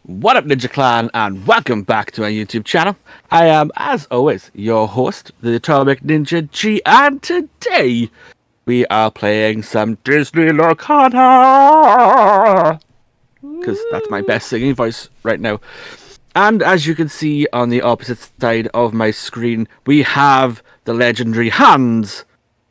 What up, Ninja Clan, and welcome back to my YouTube channel. I am, as always, your host, the Atomic Ninja G, and today we are playing some Disney Lorcana, because that's my best singing voice right now. And as you can see on the opposite side of my screen, we have the legendary hands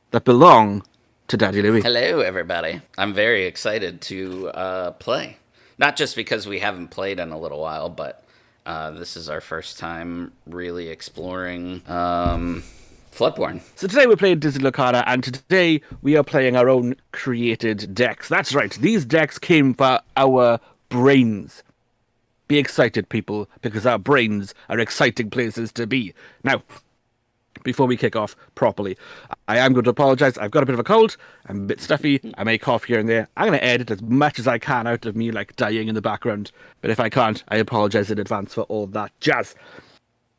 that belong to Daddy Louie. Hello, everybody. I'm very excited to play. Not just because we haven't played in a little while, but this is our first time really exploring Floodborne. So today we're playing Disney Lorcana, and today we are playing our own created decks. That's right, these decks came for our brains. Be excited, people, because our brains are exciting places to be. Now, before we kick off properly, I am going to apologise. I've got a bit of a cold. I'm a bit stuffy. I may cough here and there. I'm going to edit as much as I can out of me, like, dying in the background. But if I can't, I apologise in advance for all that jazz.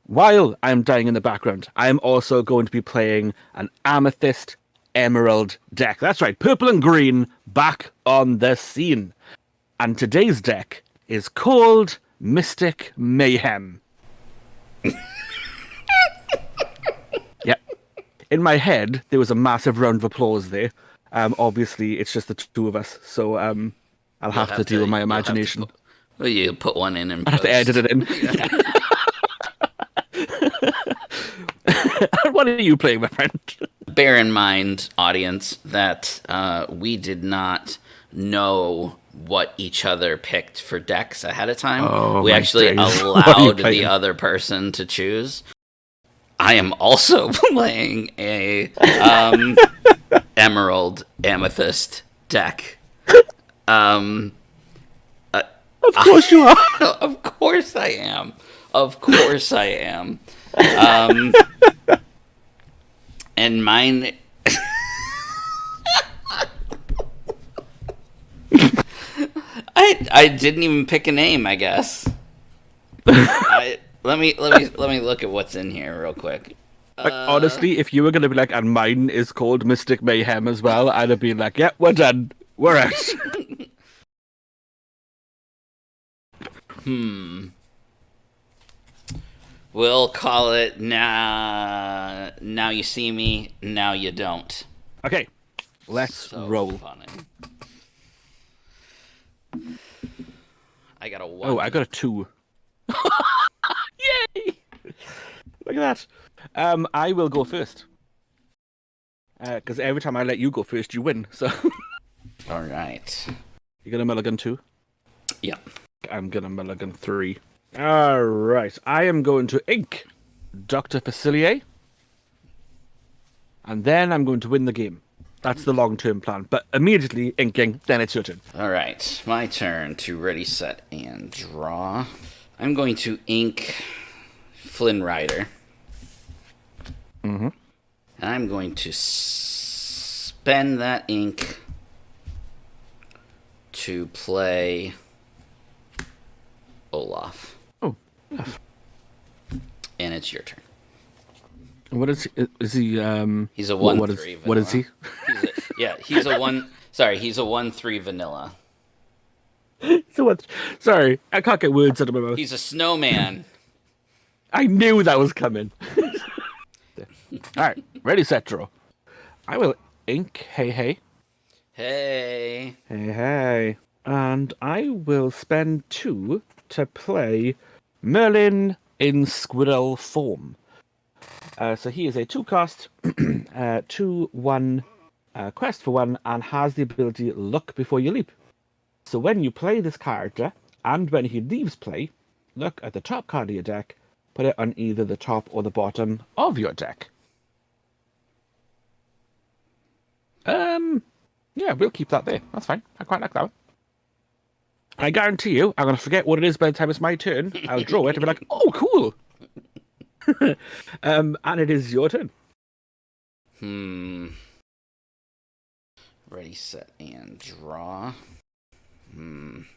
While I'm dying in the background, I am also going to be playing an Amethyst Emerald deck. That's right, purple and green back on the scene. And today's deck is called Mystic Mayhem. Yep. In my head, there was a massive round of applause there. Obviously, it's just the two of us, so I'll have to deal with my imagination. You put one in and I have to edit it in. What are you playing, my friend? Bear in mind, audience, that we did not know what each other picked for decks ahead of time. Oh, we actually allowed the other person to choose. I am also playing a Emerald Amethyst deck. Of course you are. Of course I am. Of course I am. And mine. I didn't even pick a name, I guess. Let me look at what's in here real quick. Like, honestly, if you were gonna be like, and mine is called Mystic Mayhem as well, I'd have been like, yeah, we're done. We're out. We'll call it now you see me, now you don't. Okay, let's roll. Funny. I got a 1. Oh, I got a 2. Yay! Look at that. I will go first. Because every time I let you go first, you win. So. All right. You gonna mulligan 2? Yeah. I'm gonna mulligan 3. All right. I am going to ink Dr. Facilier. And then I'm going to win the game. That's the long-term plan. But immediately inking, then it's your turn. All right. My turn to ready, set, and draw. I'm going to ink Flynn Rider. Mm-hmm. And I'm going to spend that ink to play Olaf. Oh. And it's your turn. What is he? Is he? He's a 1/3 vanilla. What is he? He's a 1. Sorry, he's a 1/3 vanilla. So what? Sorry, I can't get words out of my mouth. He's a snowman. I knew that was coming. All right, ready, set, draw. I will ink. Hey. And I will spend 2 to play Merlin in squirrel form. So he is a 2-cost, 2/1 quest for 1, and has the ability Look Before You Leap. So when you play this character, and when he leaves play, look at the top card of your deck, put it on either the top or the bottom of your deck. Yeah, we'll keep that there. That's fine. I quite like that one. I guarantee you, I'm going to forget what it is by the time it's my turn. I'll draw it and be like, oh, cool. And it is your turn. Ready, set, and draw.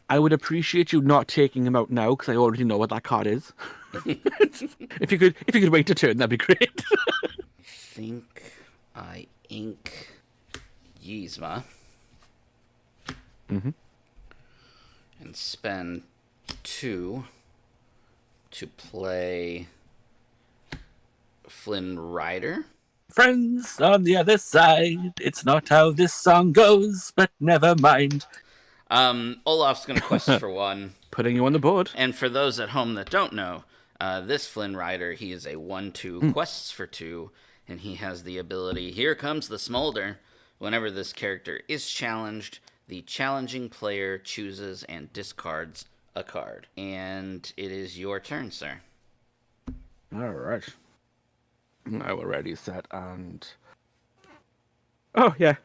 I would appreciate you not taking him out now, because I already know what that card is. If you could wait a turn, that'd be great. Think I ink Yzma. Mm-hmm. And spend 2 to play Flynn Rider. Friends on the other side, it's not how this song goes, but never mind. Olaf's going to quest for 1. Putting you on the board. And for those at home that don't know, this Flynn Rider, he is a 1/2 quests for 2, and he has the ability, here comes the smolder. Whenever this character is challenged, the challenging player chooses and discards a card. And it is your turn, sir. All right. I will ready, set, and... Oh, yeah.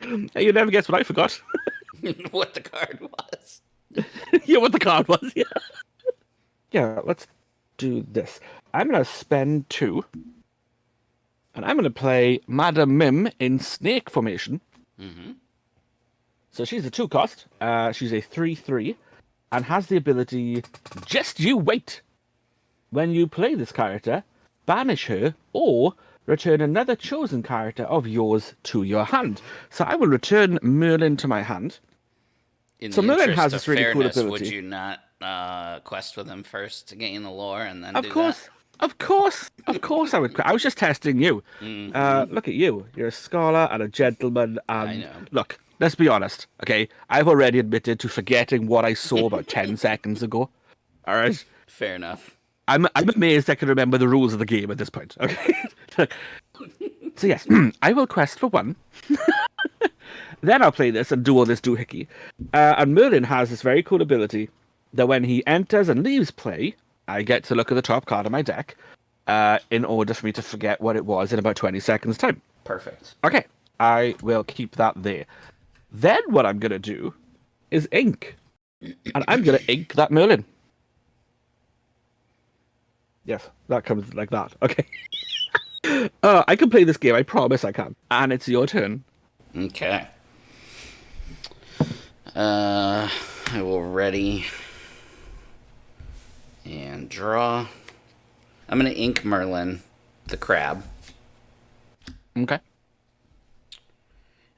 Hey, you never guess what I forgot. What the card was. Yeah, what the card was, yeah. Yeah, let's do this. I'm going to spend 2. And I'm going to play Madam Mim in snake formation. Mm-hmm. So she's a 2-cost. She's a 3/3. And has the ability, just you wait. When you play this character, banish her or return another chosen character of yours to your hand. So I will return Merlin to my hand. So Merlin has this really cool ability. Would you not quest with him first to gain the lore and then Of course I would. I was just testing you. Mm-hmm. Look at you. You're a scholar and a gentleman. And I know. Look, let's be honest, okay? I've already admitted to forgetting what I saw about 10 seconds ago. All right? Fair enough. I'm amazed I can remember the rules of the game at this point. Okay. So yes, I will quest for 1. Then I'll play this and do all this doohickey. And Merlin has this very cool ability that when he enters and leaves play, I get to look at the top card of my deck in order for me to forget what it was in about 20 seconds' time. Perfect. Okay, I will keep that there. Then what I'm going to do is ink. And I'm going to ink that Merlin. Yes, that comes like that. Okay. I can play this game. I promise I can. And it's your turn. Okay. I will ready and draw. I'm going to ink Merlin, the crab. Okay.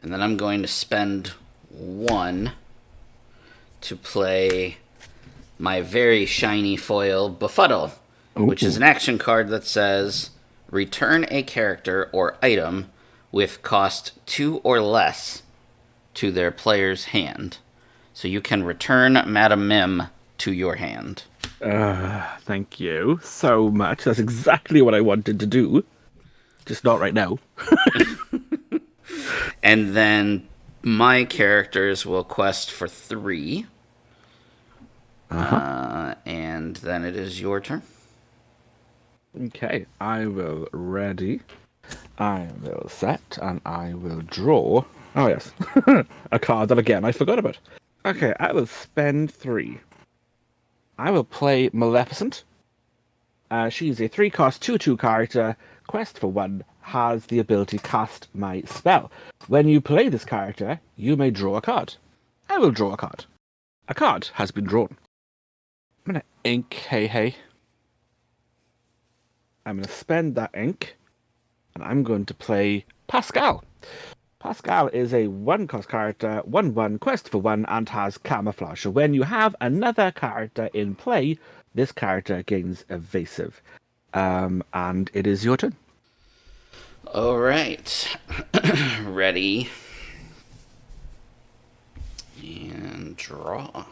And then I'm going to spend 1 to play my very shiny foil Befuddle. Ooh. Which is an action card that says, return a character or item with cost 2 or less to their player's hand. So you can return Madam Mim to your hand. Thank you so much. That's exactly what I wanted to do. Just not right now. And then my characters will quest for 3. And then it is your turn. Okay, I will ready. I will set, and I will draw. Oh, yes. A card that, again, I forgot about. Okay, I will spend 3. I will play Maleficent. She's a 3-cost 2/2 character. Quest for 1 has the ability to cast my spell. When you play this character, you may draw a card. I will draw a card. A card has been drawn. I'm going to ink Hey. I'm going to spend that ink, and I'm going to play Pascal. Pascal is a 1-cost character, 1/1, quest for 1, and has camouflage. So when you have another character in play, this character gains evasive. And it is your turn. All right. Ready. And draw.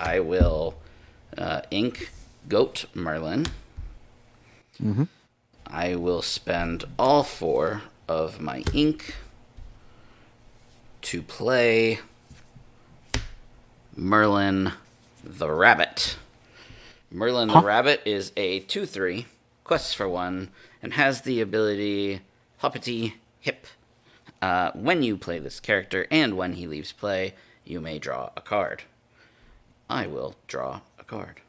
I will ink Goat Merlin. Mm-hmm. I will spend all 4 of my ink to play Merlin the Rabbit. Merlin the Rabbit is a 2/3, quests for 1, and has the ability Hoppity Hip. When you play this character and when he leaves play, you may draw a card. I will draw a card.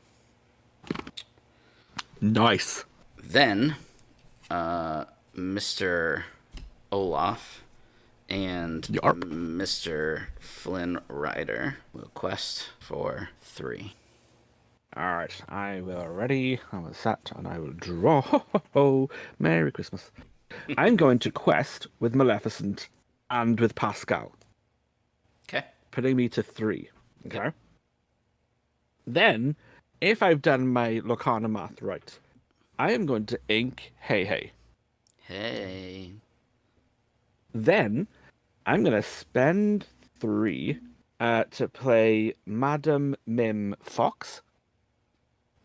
Nice. Then, Mr. Olaf and Yarp. Mr. Flynn Rider will quest for 3. All right, I will ready. I will set, and I will draw. Ho, ho, ho. Merry Christmas. I'm going to quest with Maleficent and with Pascal, Okay. putting me to 3. Okay. Yep. Then, if I've done my Lorcana math right, I am going to ink Hey Hey. Hey. Then, I'm going to spend 3 to play Madam Mim Fox.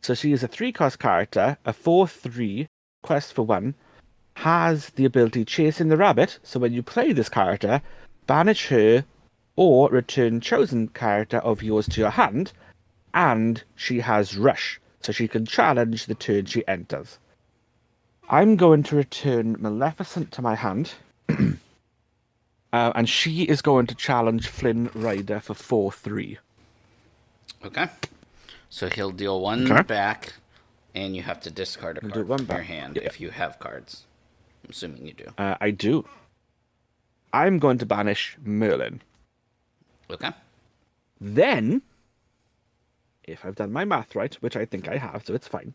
So she is a 3-cost character, a 4/3, quest for 1, has the ability Chasing the Rabbit, so when you play this character, banish her or return chosen character of yours to your hand, and she has Rush, so she can challenge the turn she enters. I'm going to return Maleficent to my hand, and she is going to challenge Flynn Rider for 4/3. Okay. So he'll deal 1 Okay. back, and you have to discard a He'll card do 1 from your back. hand if you have cards. I'm assuming you do. I do. I'm going to banish Merlin. Okay. Then, if I've done my math right, which I think I have, so it's fine,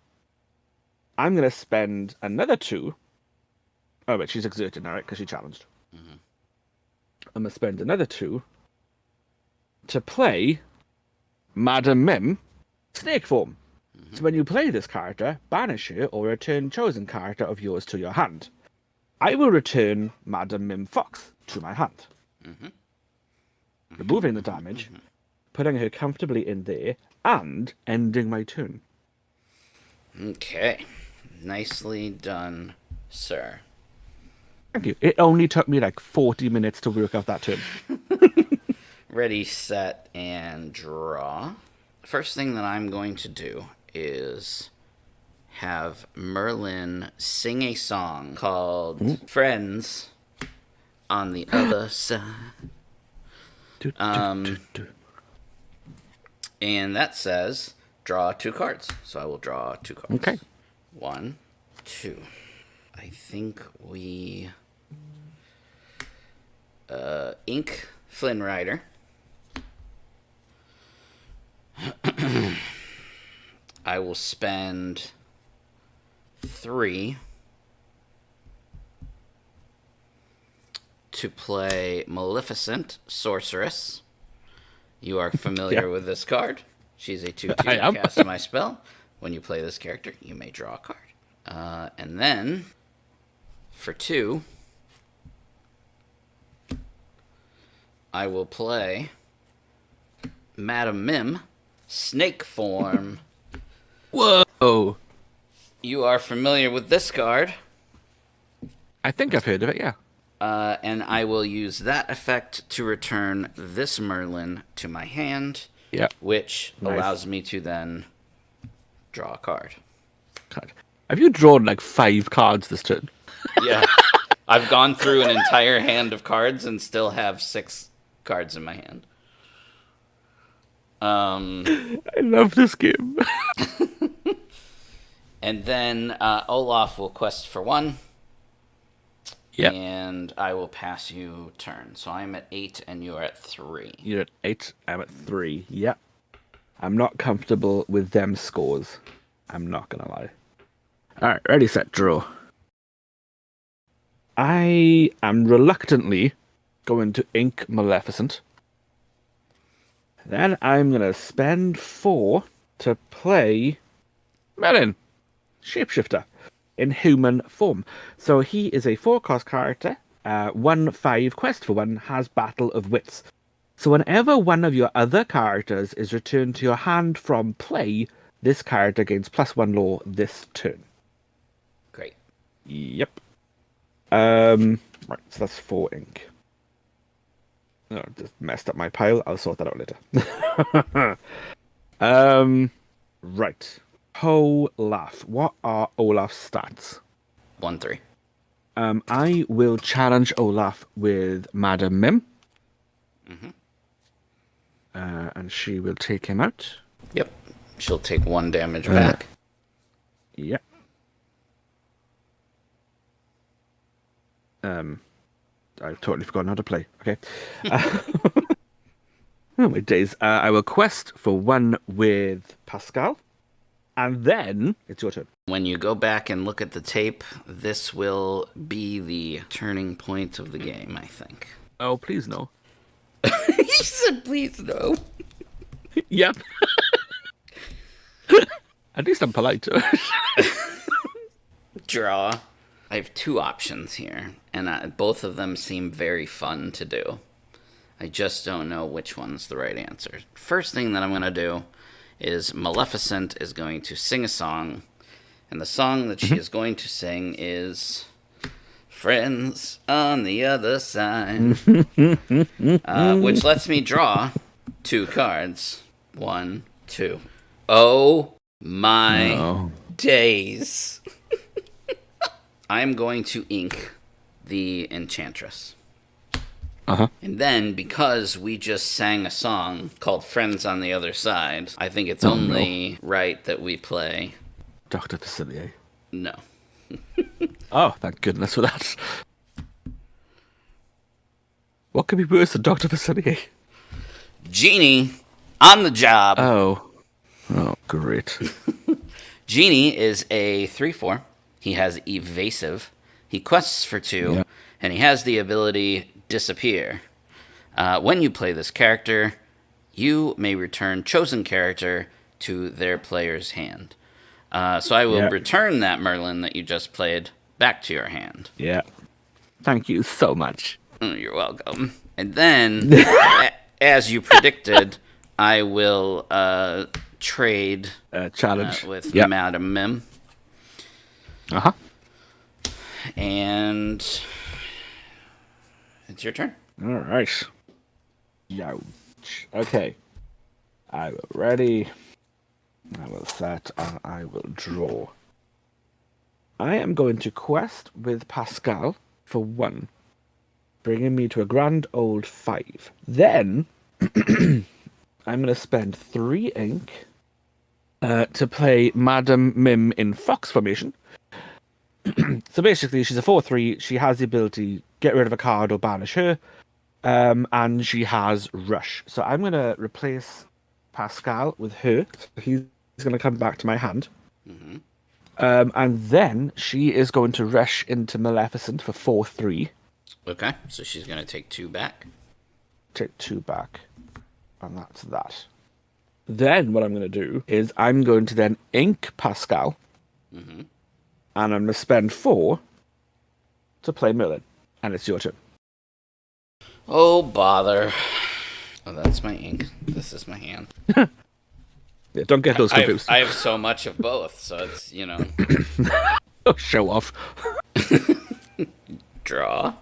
I'm going to spend another 2. Oh, but she's exerted now, right? Because she challenged. Mm-hmm. I'm going to spend another 2 to play Madam Mim Snake Form. Mm-hmm. So when you play this character, banish her or return chosen character of yours to your hand. I will return Madam Mim Fox to my hand. Mm-hmm. Removing the damage, putting her comfortably in there, and ending my turn. Okay. Nicely done, sir. Thank you. It only took me like 40 minutes to work out that turn. Ready, set, and draw. First thing that I'm going to do is have Merlin sing a song called Friends on the Other Side. And that says draw 2 cards. So I will draw 2 cards. Okay. 1, 2. I think we ink Flynn Rider. I will spend 3 to play Maleficent, Sorceress. You are familiar with this card. She's a 2/2. I am. Cast my spell. When you play this character, you may draw a card. And then, for 2, I will play Madam Mim, Snake Form. Whoa! You are familiar with this card. I think I've heard of it, yeah. And I will use that effect to return this Merlin to my hand, Yeah. which Nice. allows me to then draw a card. God. Have you drawn like 5 cards this turn? Yeah. I've gone through an entire hand of cards and still have 6 cards in my hand. I love this game. And then Olaf will quest for 1. Yeah. And I will pass you turn. So I'm at 8 and you are at 3. You're at 8, I'm at 3. Yep. I'm not comfortable with them scores. I'm not gonna lie. Alright, ready, set, draw. I am reluctantly going to ink Maleficent. Then I'm gonna spend 4 to play Merlin, Shapeshifter, in human form. So he is a 4-cost character, 1/5, quest for 1, has Battle of Wits. So whenever one of your other characters is returned to your hand from play, this character gains +1 law this turn. Great. Yep. Right, so that's 4 ink. No, just messed up my pile. I'll sort that out later. Right. Olaf. What are Olaf's stats? 1/3. I will challenge Olaf with Madam Mim. Mm-hmm. And she will take him out. Yep. She'll take 1 damage back. Yep. I've totally forgotten how to play. Okay. Oh my days. I will quest for 1 with Pascal. And then it's your turn. When you go back and look at the tape, this will be the turning point of the game, I think. Oh, please no. He said, please no. Yep. At least I'm polite. Draw. I have two options here, and both of them seem very fun to do. I just don't know which one's the right answer. First thing that I'm going to do is Maleficent is going to sing a song, and the song that she is going to sing is Friends on the Other Side, which lets me draw 2 cards. 1, 2. Oh my days. I'm going to ink the Enchantress. And then, because we just sang a song called Friends on the Other Side, I think it's only right that we play... Dr. Facilier. No. Oh, thank goodness for that. What could be worse than Dr. Facilier? Genie, on the job. Oh, great. Genie is a 3/4. He has evasive. He quests for 2, and he has the ability disappear. When you play this character, you may return chosen character to their player's hand. So I will return that Merlin that you just played back to your hand. Yeah. Thank you so much. Oh, you're welcome. And then, as you predicted, I will trade challenge with Madam Mim. Uh-huh. And it's your turn. All right. Youch. Okay. I will ready. I will set and I will draw. I am going to quest with Pascal for 1, bringing me to a grand old 5. Then I'm going to spend 3 ink to play Madam Mim in Fox formation. So basically, she's a 4/3. She has the ability get rid of a card or banish her, and she has Rush. So I'm going to replace Pascal with her. So he's going to come back to my hand. Mm-hmm. And then she is going to rush into Maleficent for 4/3. Okay, so she's going to take 2 back. Take 2 back. And that's that. Then what I'm going to do is I'm going to then ink Pascal. Mm-hmm. And I'm going to spend 4 to play Merlin. And it's your turn. Oh, bother. Oh, that's my ink. This is my hand. Yeah, don't get those confused. I have so much of both, so it's, Oh, show off. Draw.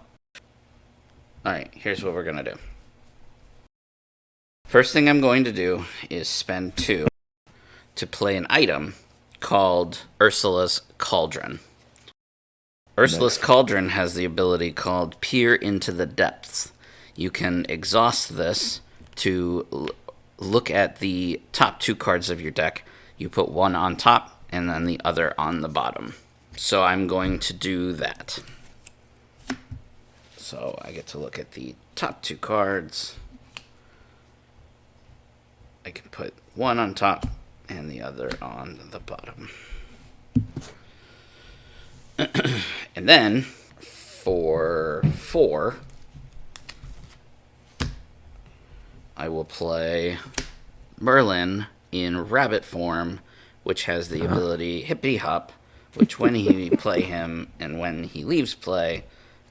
Alright, here's what we're going to do. First thing I'm going to do is spend 2 to play an item called Ursula's Cauldron. Ursula's Cauldron has the ability called Peer into the Depths. You can exhaust this to look at the top 2 cards of your deck. You put 1 on top and then the other on the bottom. So I'm going to do that. So I get to look at the top 2 cards. I can put 1 on top and the other on the bottom. And then, for 4, I will play Merlin in rabbit form, which has the ability Hippity Hop, which when he play him and when he leaves play,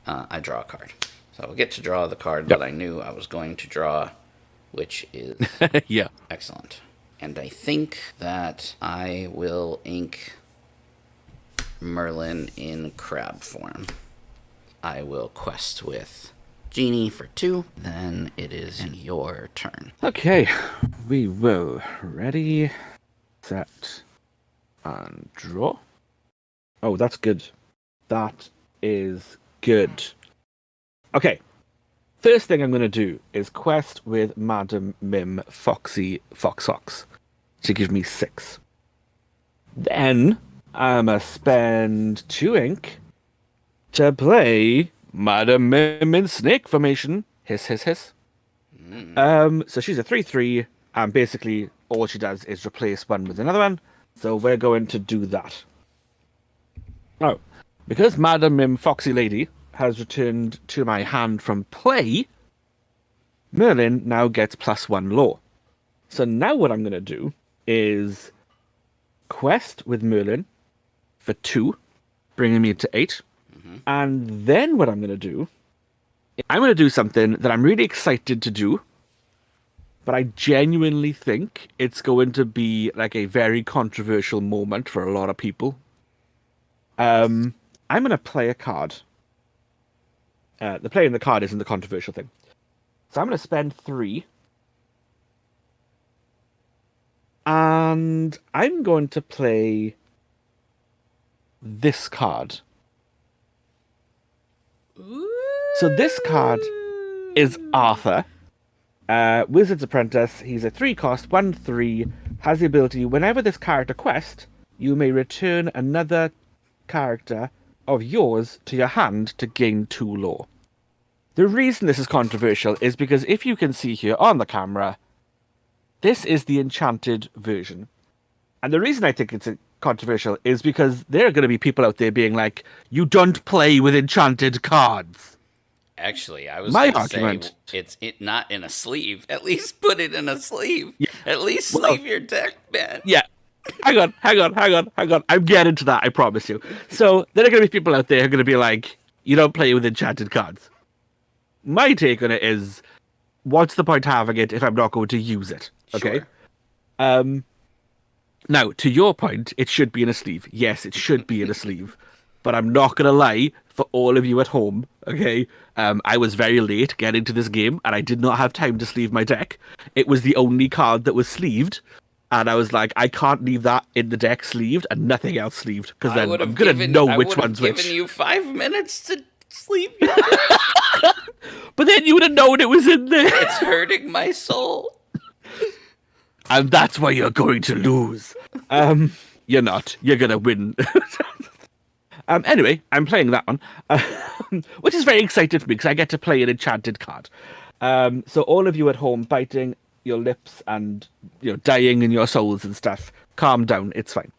I draw a card. So I'll get to draw the card that I knew I was going to draw, which is excellent. And I think that I will ink Merlin in crab form. I will quest with Genie for 2. Then it is your turn. Okay, we will ready, set, and draw. Oh, that's good. That is good. Okay, first thing I'm going to do is quest with Madam Mim Foxy Fox to give me 6. Then I'm going to spend 2 ink to play Madam Mim in Snake formation. Hiss, hiss, hiss. So she's a 3/3, and basically all she does is replace one with another one. So we're going to do that. Oh, because Madam Mim Foxy Lady has returned to my hand from play, Merlin now gets +1 law. So now what I'm going to do is quest with Merlin for 2, bringing me to 8. And then what I'm going to do, I'm going to do something that I'm really excited to do, but I genuinely think it's going to be like a very controversial moment for a lot of people. I'm going to play a card. The playing the card isn't the controversial thing. So I'm going to spend 3. And I'm going to play this card. So this card is Arthur. Wizard's Apprentice. He's a 3-cost, 1/3. Has the ability, whenever this character quests, you may return another character of yours to your hand to gain 2 lore. The reason this is controversial is because if you can see here on the camera, this is the enchanted version. And the reason I think it's controversial is because there are going to be people out there being like, you don't play with enchanted cards. Actually, I was My going to argument, say it's not in a sleeve. At least put it in a sleeve. Yeah. At least sleeve your deck, man. Yeah. Hang on. I'm getting to that, I promise you. So there are going to be people out there who are going to be like, you don't play with enchanted cards. My take on it is, what's the point having it if I'm not going to use it? Okay. Sure. Now, to your point, it should be in a sleeve. Yes, it should be in a sleeve. But I'm not going to lie, for all of you at home, okay? I was very late getting to this game, and I did not have time to sleeve my deck. It was the only card that was sleeved, and I was like, I can't leave that in the deck sleeved and nothing else sleeved, because then I'm going to know which one's which. I would have given you 5 minutes to sleeve your deck. But then you would have known it was in there. It's hurting my soul. And that's why you're going to lose. You're not. You're going to win. Anyway, I'm playing that one, which is very exciting for me because I get to play an enchanted card. So all of you at home biting your lips and dying in your souls and stuff, calm down. It's fine.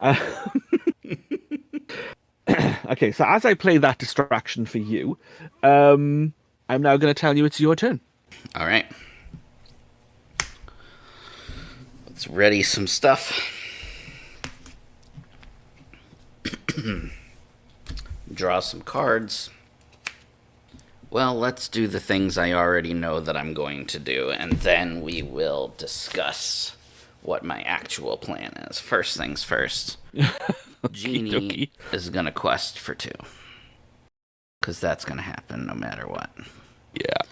Okay, so as I play that distraction for you, I'm now going to tell you it's your turn. All right. Let's ready some stuff. Draw some cards. Well, let's do the things I already know that I'm going to do, and then we will discuss what my actual plan is. First things first. Genie is going to quest for 2. Because that's going to happen no matter what. Yeah.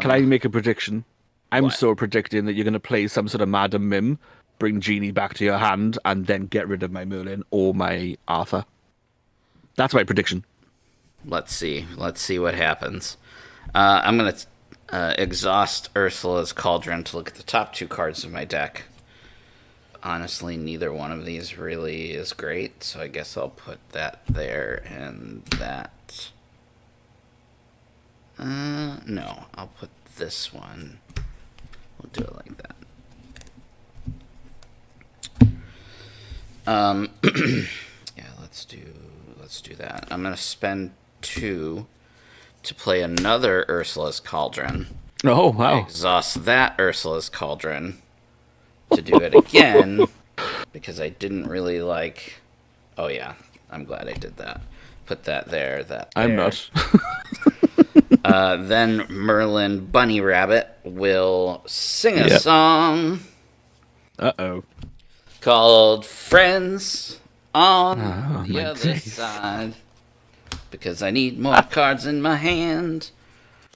Can I make a prediction? I'm What? so predicting that you're going to play some sort of Madam Mim, bring Genie back to your hand, and then get rid of my Merlin or my Arthur. That's my prediction. Let's see. Let's see what happens. I'm going to exhaust Ursula's Cauldron to look at the top 2 cards of my deck. Honestly, neither one of these really is great, so I guess I'll put that there and that. No, I'll put this one. We'll do it like that. Yeah, let's do that. I'm gonna spend 2 to play another Ursula's Cauldron. Oh, wow. Exhaust that Ursula's Cauldron to do it again because I didn't really like. Oh yeah, I'm glad I did that. Put that there. That there. I'm not. Then Merlin Bunny Rabbit will sing a song. Uh-oh. Called Friends on the other days. side. Because I need more cards in my hand.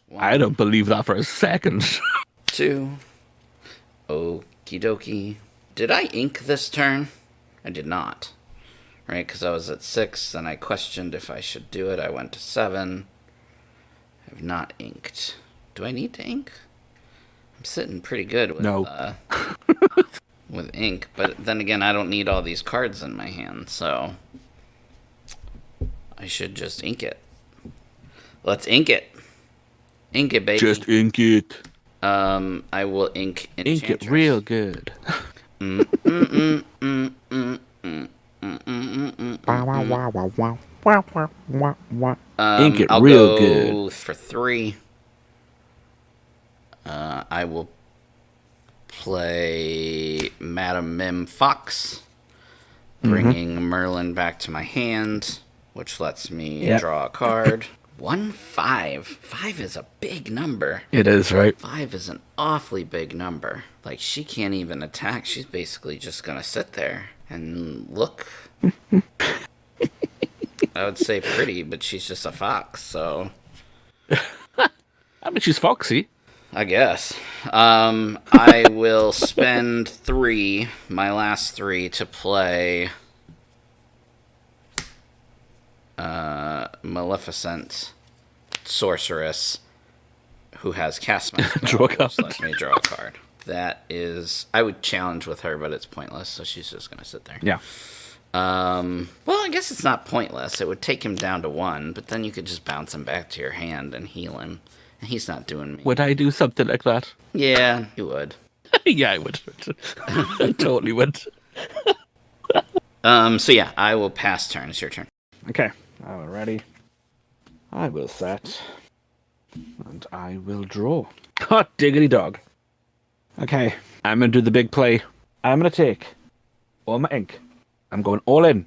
1, I don't believe that for a second. 2. Okie dokie. Did I ink this turn? I did not. Right, because I was at 6, and I questioned if I should do it. I went to 7. I have not inked. Do I need to ink? I'm sitting pretty good with with ink, but then again, I don't need all these cards in my hand, so I should just ink it. Let's ink it. Ink it, baby. Just ink it. I will ink Enchantress. Ink it real good. Ink it I'll real good. go for 3. I will play Madam Mim Fox, bringing Merlin back to my hand, which lets me Yep. draw a card. 1 5. 5 is a big number. It is, right? 5 is an awfully big number. Like, she can't even attack. She's basically just gonna sit there and look. I would say pretty, but she's just a fox, so I mean, she's foxy. I guess. I will spend 3, my last 3, to play Maleficent Sorceress, who has cast my spell, Draw a card. which lets me draw a card. That is, I would challenge with her, but it's pointless, so she's just gonna sit there. Yeah. Well, I guess it's not pointless. It would take him down to 1, but then you could just bounce him back to your hand and heal him. And he's not doing me. Would I do something like that? Yeah, you would. Yeah, I would. I totally would. So yeah, I will pass turn. It's your turn. Okay, alrighty. I will set. And I will draw. Hot diggity dog. Okay, I'm going to do the big play. I'm going to take all my ink. I'm going all in.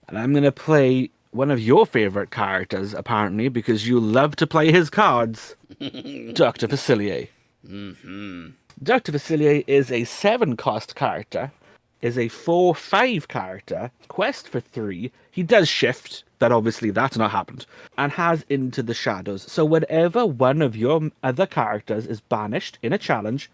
And I'm going to play one of your favorite characters, apparently, because you love to play his cards. Dr. Facilier. Dr. Facilier is a 7-cost character, is a 4/5 character, quest for 3. He does shift, but obviously that's not happened, and has Into the Shadows. So whenever one of your other characters is banished in a challenge,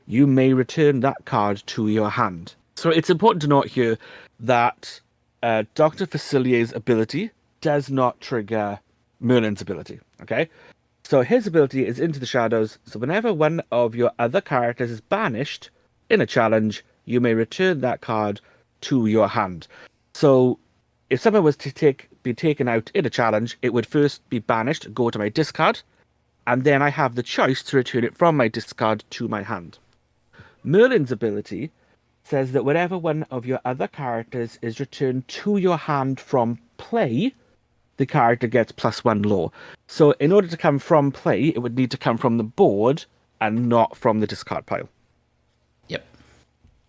you may return that card to your hand. So it's important to note here that Dr. Facilier's ability does not trigger Merlin's ability, okay? So his ability is Into the Shadows, so whenever one of your other characters is banished in a challenge, you may return that card to your hand. So if someone was to be taken out in a challenge, it would first be banished, go to my discard, and then I have the choice to return it from my discard to my hand. Merlin's ability says that whenever one of your other characters is returned to your hand from play, the character gets +1 law. So in order to come from play, it would need to come from the board and not from the discard pile. Yep.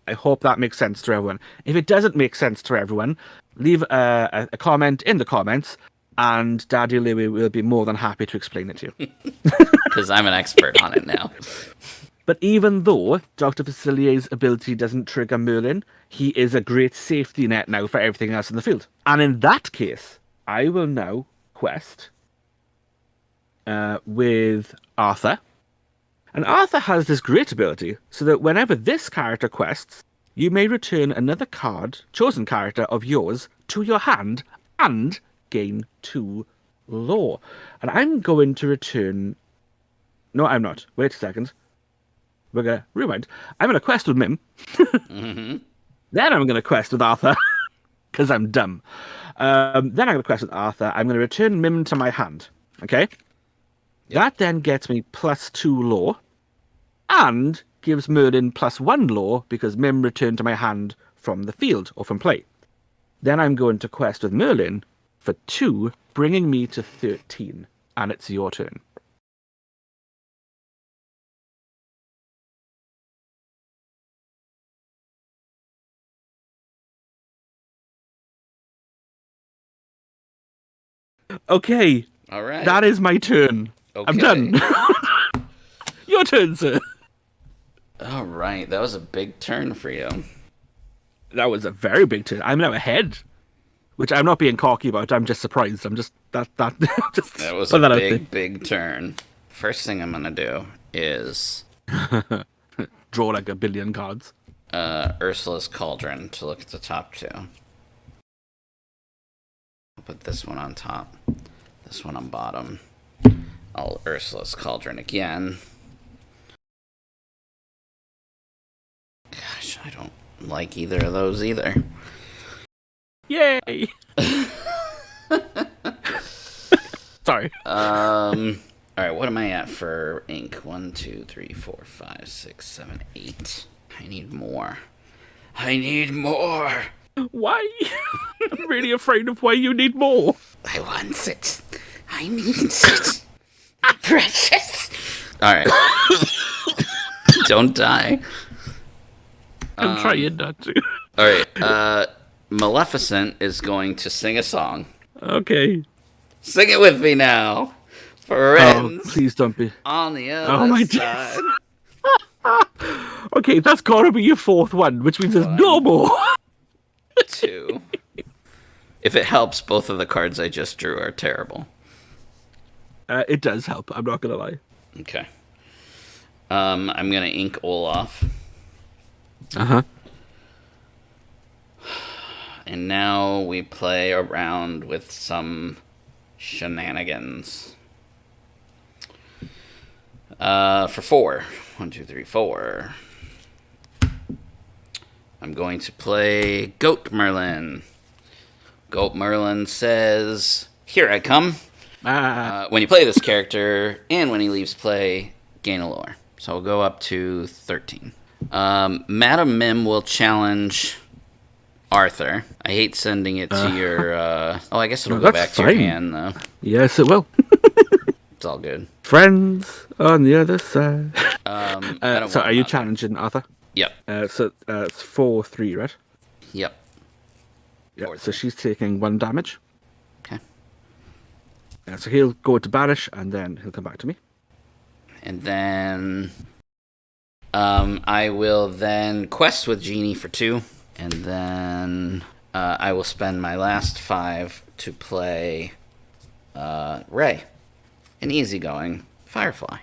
I hope that makes sense to everyone. If it doesn't make sense to everyone, leave a comment in the comments, and Daddy Louie will be more than happy to explain it to you. Because I'm an expert on it now. But even though Dr. Facilier's ability doesn't trigger Merlin, he is a great safety net now for everything else in the field. And in that case, I will now quest with Arthur. And Arthur has this great ability, so that whenever this character quests, you may return another card, chosen character of yours, to your hand and gain 2 law. And I'm going to return... No, I'm not. Wait a second. We're going to rewind. I'm going to quest with Mim. Then I'm going to quest with Arthur, because I'm dumb. Then I'm going to quest with Arthur. I'm going to return Mim to my hand. Okay? Yep. That then gets me +2 law, and gives Merlin +1 law, because Mim returned to my hand from the field, or from play. Then I'm going to quest with Merlin for 2, bringing me to 13. And it's your turn. Okay. All right. That is my turn. Okay. I'm done. Your turn, sir. All right. That was a big turn for you. That was a very big turn. I'm now ahead, which I'm not being cocky about. I'm just surprised. I'm just just That was put a that out there. big turn. First thing I'm going to do is Draw like a billion cards. Ursula's Cauldron to look at the top 2. I'll put this one on top, this one on bottom. I'll Ursula's Cauldron again. Gosh, I don't like either of those either. Yay! Sorry. Alright, what am I at for ink? 1, 2, 3, 4, 5, 6, 7, 8. I need more. I need more! Why? I'm really afraid of why you need more. I want it. I need it. Precious. All right. Don't die. I'm trying not to. All right. Maleficent is going to sing a song. Okay. Sing it with me now. Oh, Friends please don't be. on the Oh other my side. Okay, that's gotta be your fourth one, which means there's no more. 2. If it helps, both of the cards I just drew are terrible. It does help. I'm not gonna lie. Okay. I'm gonna ink Olaf. Uh-huh. And now we play around with some shenanigans. For 4. 1, 2, 3, 4. I'm going to play Goat Merlin. Goat Merlin says, "Here I come." When you play this character, and when he leaves play, gain a lore. So we'll go up to 13. Madam Mim will challenge Arthur. I hate sending it to your... I guess it'll No, go that's back to your fine. hand, though. Yes, it will. It's all good. Friends on the other side. I don't So want are you that. challenging Arthur? Yep. So it's 4-3, right? Yep. Yeah. 4-3. So she's taking 1 damage. Okay. So he'll go to banish, and then he'll come back to me. And then... I will then quest with Genie for 2. And then I will spend my last 5 to play Ray. An easygoing Firefly.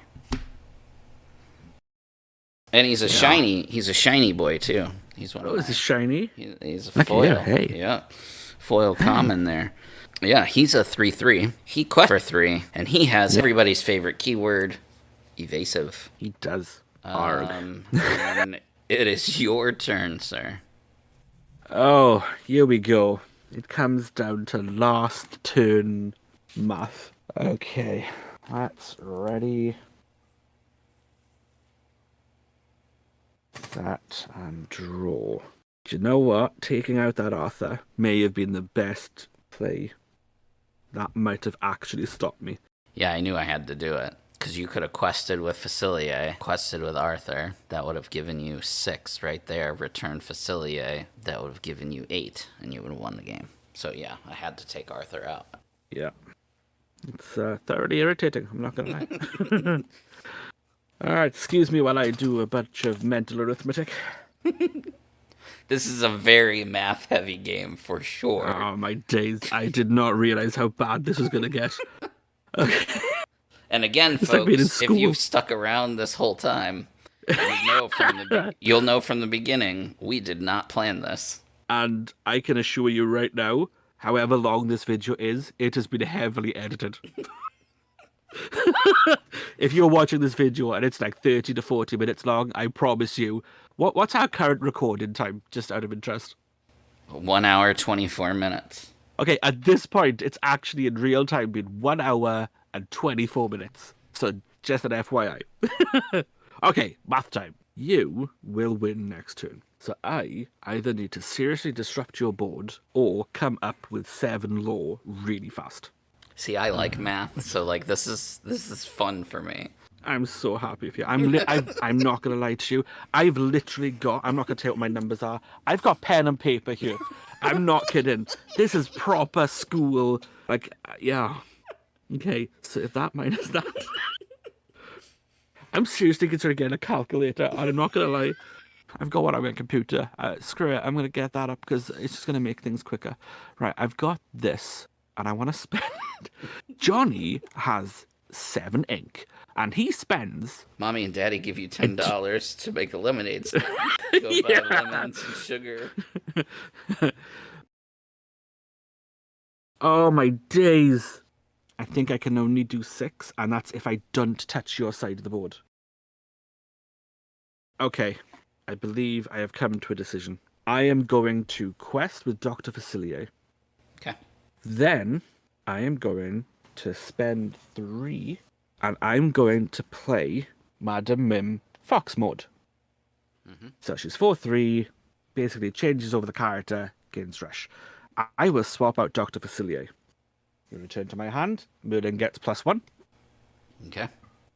And he's a shiny boy too. He's one of This is shiny. he's a foil. Yeah, hey. Yeah. Foil common there. Yeah, he's a 3/3. He quests for 3, and he has everybody's favorite keyword, evasive. He does. Arg. And it is your turn, sir. Oh, here we go. It comes down to last turn math. Okay, that's ready. That and draw. Do you know what? Taking out that Arthur may have been the best play. That might have actually stopped me. Yeah, I knew I had to do it. Because you could have quested with Facilier, quested with Arthur. That would have given you 6 right there. Return Facilier. That would have given you 8, and you would have won the game. So yeah, I had to take Arthur out. Yeah. It's thoroughly irritating, I'm not gonna lie. Alright, excuse me while I do a bunch of mental arithmetic. This is a very math-heavy game for sure. Oh, my days. I did not realize how bad this was gonna get. Okay. And again, It's like being in folks, if school. you've stuck around this whole time, you'll know from the beginning, we did not plan this. And I can assure you right now, however long this video is, it has been heavily edited. If you're watching this video and it's like 30 to 40 minutes long, I promise you. What's our current recording time, just out of interest? 1 hour, 24 minutes. Okay, at this point, it's actually in real time been 1 hour and 24 minutes. So just an FYI. Okay, math time. You will win next turn. So I either need to seriously disrupt your board or come up with 7 lore really fast. See, I like math, so like this is fun for me. I'm so happy for you. I'm not going to lie to you. I've literally got... I'm not going to tell you what my numbers are. I've got pen and paper here. I'm not kidding. This is proper school. Like, yeah. Okay, so that minus that. I'm seriously considering getting a calculator, and I'm not going to lie. I've got one on my computer. Screw it, I'm going to get that up because it's just going to make things quicker. Right, I've got this, and I want to spend... Johnny has 7 ink, and he spends... Mommy and Daddy give you $10 to make a lemonade stand. Go buy lemons and sugar. Oh, my days. I think I can only do 6, and that's if I don't touch your side of the board. Okay, I believe I have come to a decision. I am going to quest with Dr. Facilier. Okay. Then I am going to spend 3, and I'm going to play Madam Mim Fox mode. So she's 4/3, basically changes over the character, gains Rush. I will swap out Dr. Facilier. You return to my hand. Merlin gets +1. Okay.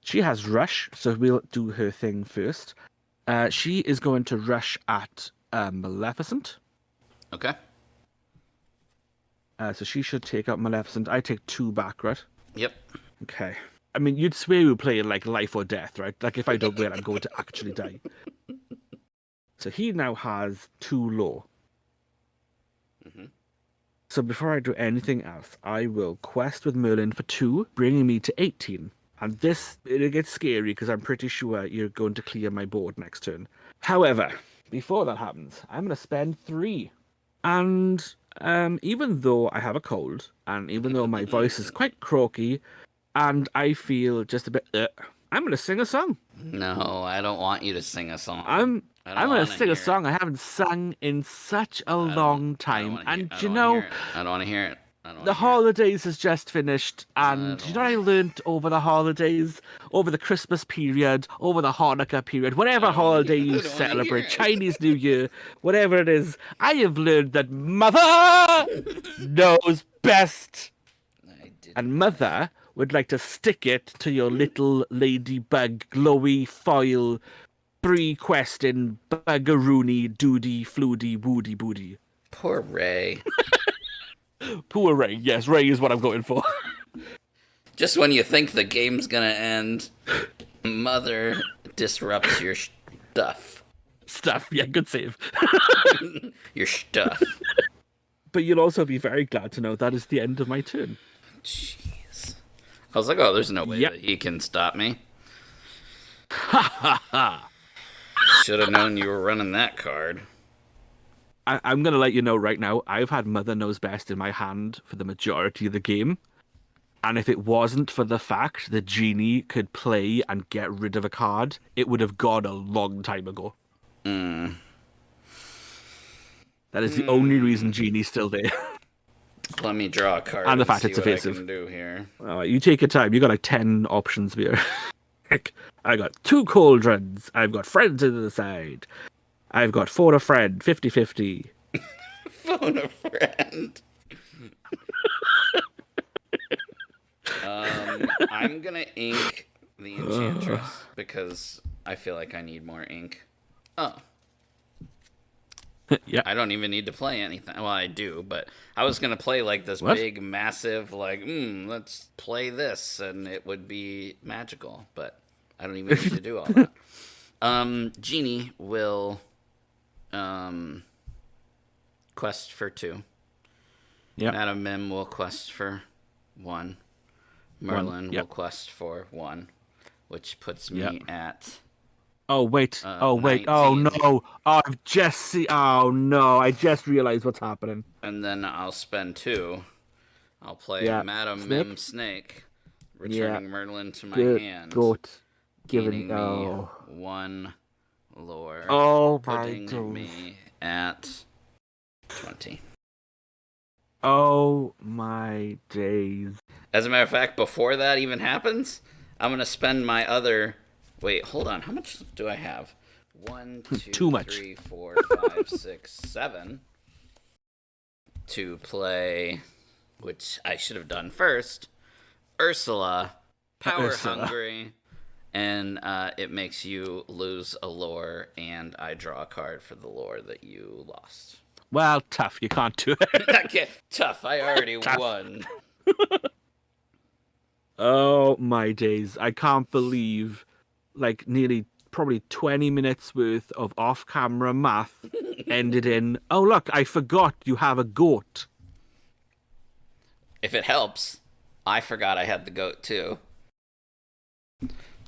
She has Rush, so we'll do her thing first. She is going to rush at Maleficent. Okay. So she should take out Maleficent. I take 2 back, right? Yep. Okay. I mean, you'd swear we were playing like life or death, right? Like if I don't win, I'm going to actually die. So he now has 2 low. Mm-hmm. So before I do anything else, I will quest with Merlin for 2, bringing me to 18. And this, it gets scary because I'm pretty sure you're going to clear my board next turn. However, before that happens, I'm going to spend 3. And even though I have a cold, and even though my voice is quite croaky, and I feel just a bit, I'm going to sing a song. No, I don't want you to sing a song. I'm going to sing a song it. I haven't sung in such a long time. And you know, I don't want to hear it. the holidays has just finished, and you know what I learnt over the holidays, over the Christmas period, over the Hanukkah period, whatever holiday you celebrate, Chinese New Year, whatever it is, I have learned that Mother knows best. And Mother would like to stick it to your little ladybug glowy foil pre-questing buggeroony doody floody woody booty. Poor Ray. Poor Ray. Yes, Ray is what I'm going for. Just when you think the game's gonna end, Mother disrupts your stuff. Stuff, yeah, good save. Your stuff. But you'll also be very glad to know that is the end of my turn. Jeez. I was like, oh, there's no way that he can stop me. Ha ha ha. Should have known you were running that card. I'm going to let you know right now, I've had Mother Knows Best in my hand for the majority of the game. And if it wasn't for the fact that Genie could play and get rid of a card, it would have gone a long time ago. That is the only reason Genie's still there. Let me draw a card and the fact see it's what evasive. I can do here. All right, you take your time. You got like 10 options here. I got 2 cauldrons. I've got friends to the side. I've got phone a friend, 50-50. Phone a friend. I'm gonna ink the Enchantress because I feel like I need more ink. Oh. Yeah. I don't even need to play anything. Well, I do, but I was gonna play like this big, massive, like, let's play this, and it would be magical. But I don't even need to do all that. Genie will quest for 2. Yeah. Madam Mim will quest for 1. Merlin will quest for 1, which puts me at. Oh wait! 19. Oh no! Oh, I've just see. Oh no! I just realized what's happening. And then I'll spend 2. I'll play Madam Mim Snake, returning Merlin to my hand. Goat. Giving me 1 lore. Oh my putting God. me at 20. Oh my days. As a matter of fact, before that even happens, I'm going to spend my other... Wait, hold on. How much do I have? 1, 2, Too much. 3, 4, 5, 6, 7. To play, which I should have done first, Ursula, Power Hungry, and it makes you lose a lore, and I draw a card for the lore that you lost. Well, tough. You can't do it. I can't. Tough. I already won. Oh my days. I can't believe like nearly probably 20 minutes worth of off-camera math ended in, oh look, I forgot you have a goat. If it helps, I forgot I had the goat too.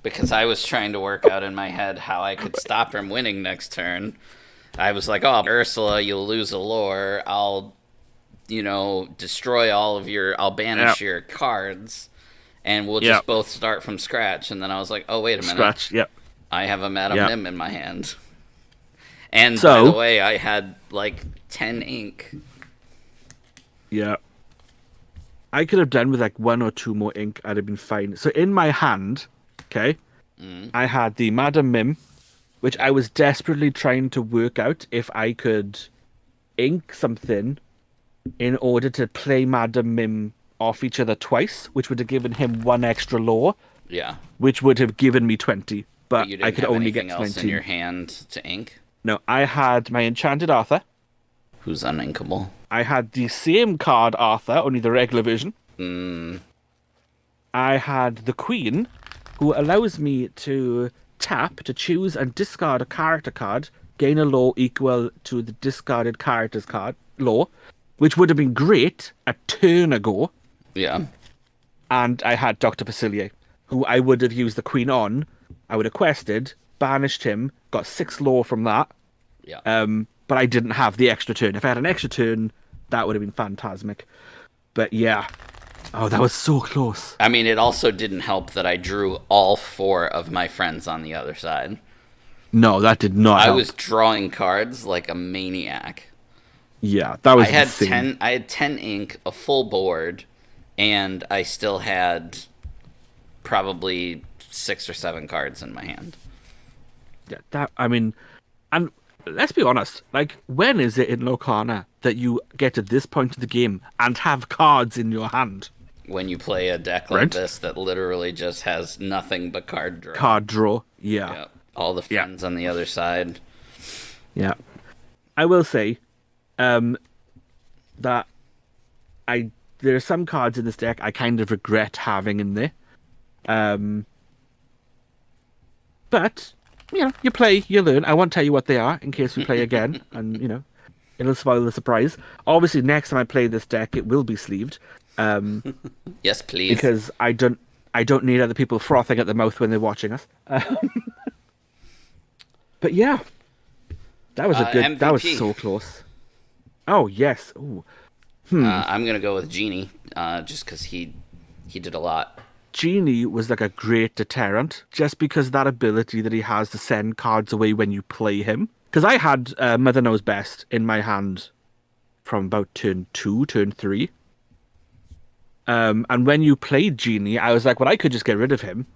Because I was trying to work out in my head how I could stop from winning next turn. I was like, oh, Ursula, you'll lose a lore. I'll, destroy all of I'll banish your cards. And we'll just both start from scratch. And then I was like, oh, wait a minute. Scratch, yep. I have a Madam Mim in my hand. And by the way, I had like 10 ink. Yeah. I could have done with like 1 or 2 more ink. I'd have been fine. So in my hand, okay, I had the Madam Mim, which I was desperately trying to work out if I could ink something in order to play Madam Mim off each other twice, which would have given him one extra law, Yeah. which would have given me 20. But But you I didn't could have only get anything to else in 19. your hand to ink? No, I had my Enchanted Arthur. Who's uninkable? I had the same card Arthur, only the regular version. Mm, I had the Queen, who allows me to tap to choose and discard a character card, gain a law equal to the discarded character's card law, which would have been great a turn ago. yeah. And I had Dr. Facilier, who I would have used the Queen on. I would have quested, banished him, got 6 law from that. Yeah. But I didn't have the extra turn. If I had an extra turn, that would have been phantasmic. But yeah. Oh, that was so close. I mean, it also didn't help that I drew all 4 of my friends on the other side. No, that did not I help. was drawing cards like a maniac. Yeah, that was I had insane. 10 I had 10 ink, a full board, and I still had probably 6 or 7 cards in my hand. Yeah, that, I mean, and let's be honest, like, when is it in Lorcana that you get to this point of the game and have cards in your hand? When you play a deck like Right. this that literally just has nothing but card draw. Card draw, yeah. Yeah. All the Yeah. friends on the other side. Yeah. I will say, that there are some cards in this deck I kind of regret having in there. But, you play, you learn. I won't tell you what they are in case we play again, and, it'll spoil the surprise. Obviously, next time I play this deck, it will be sleeved, Yes, please. because I don't need other people frothing at the mouth when they're watching us. But yeah, that was that was MVP. so close. Oh yes, ooh. I'm gonna go with Genie, just because he did a lot. Genie was like a great deterrent, just because that ability that he has to send cards away when you play him. Because I had Mother Knows Best in my hand from about turn 2, turn 3. And when you played Genie, I was like, well, I could just get rid of him.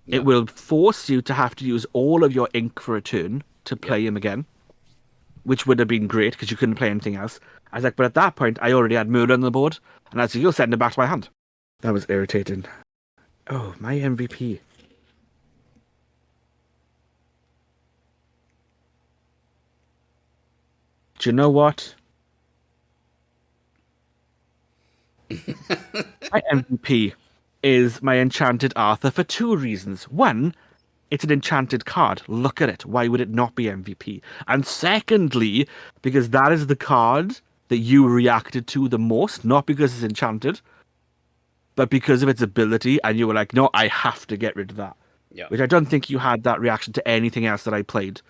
Yeah. It will force you to have to use all of your ink for a turn to play him again, which would have been great because you couldn't play anything else. I was like, but at that point, I already had Murder on the board, and I was like, you'll send him back to my hand. That was irritating. Oh, my MVP. Do you know what? My MVP is my Enchanted Arthur for 2 reasons. One, it's an enchanted card. Look at it. Why would it not be MVP? And secondly, because that is the card that you reacted to the most, not because it's enchanted, but because of its ability, and you were like, no, I have to get rid of that. Yeah. Which I don't think you had that reaction to anything else that I played.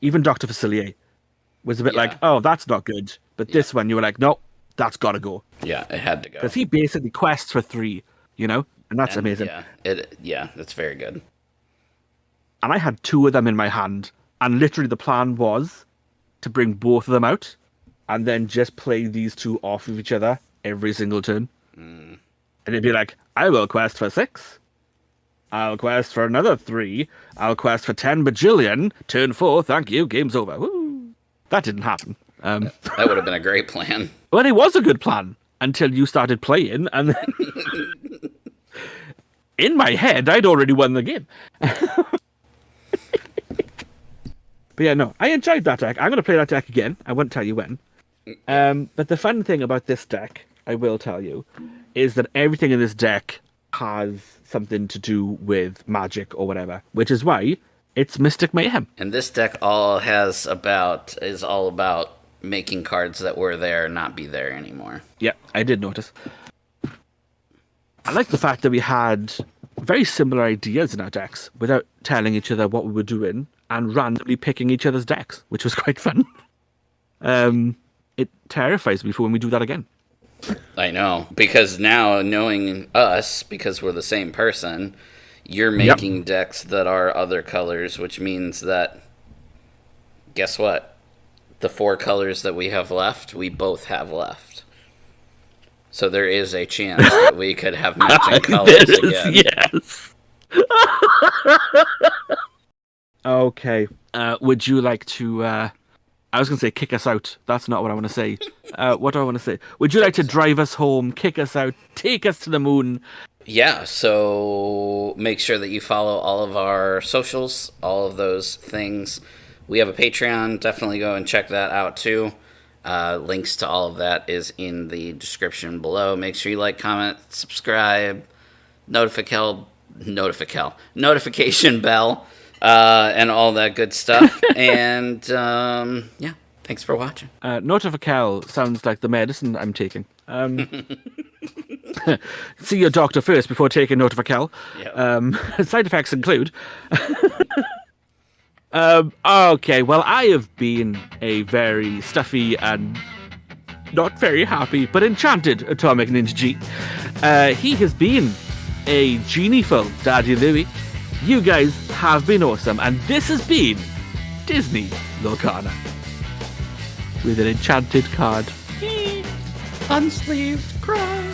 Even Dr. Facilier was a bit like, oh, that's not good. But this one, you were like, no, that's got to go. Yeah, it had to go. Because he basically quests for 3, and that's amazing. Yeah, that's very good. And I had 2 of them in my hand, and literally the plan was to bring both of them out, and then just play these 2 off of each other every single turn. And it'd be like, I will quest for 6. I'll quest for another 3. I'll quest for 10 bajillion. Turn 4, thank you, game's over. Woo! That didn't happen. That would have been a great plan. Well, it was a good plan until you started playing, and then in my head, I'd already won the game. But yeah, no, I enjoyed that deck. I'm going to play that deck again. I won't tell you when. But the fun thing about this deck, I will tell you, is that everything in this deck has something to do with magic or whatever, which is why it's Mystic Mayhem. And this deck is all about making cards that were there not be there anymore. Yeah, I did notice. I like the fact that we had very similar ideas in our decks without telling each other what we were doing and randomly picking each other's decks, which was quite fun. It terrifies me for when we do that again. I know, because now knowing us, because we're the same person, you're making decks that are other colors, which means that, guess what? The 4 colors that we have left, we both have left. So there is a chance that we could have matching colors again. Yes. Okay. Would you like to I was going to say kick us out. That's not what I want to say. What do I want to say? Would you like to drive us home, kick us out, take us to the moon? Yeah, so make sure that you follow all of our socials, all of those things. We have a Patreon. Definitely go and check that out too. Links to all of that is in the description below. Make sure you like, comment, subscribe, notification bell, and all that good stuff. And yeah, thanks for watching. Notifical sounds like the medicine I'm taking. See your doctor first before taking Notifical. Yep. Side effects include. Okay, well, I have been a very stuffy and not very happy, but enchanted Atomic Ninja G. He has been a genieful Daddy Louie. You guys have been awesome, and this has been Disney Lorcana. With an enchanted card. Unsleeved cry.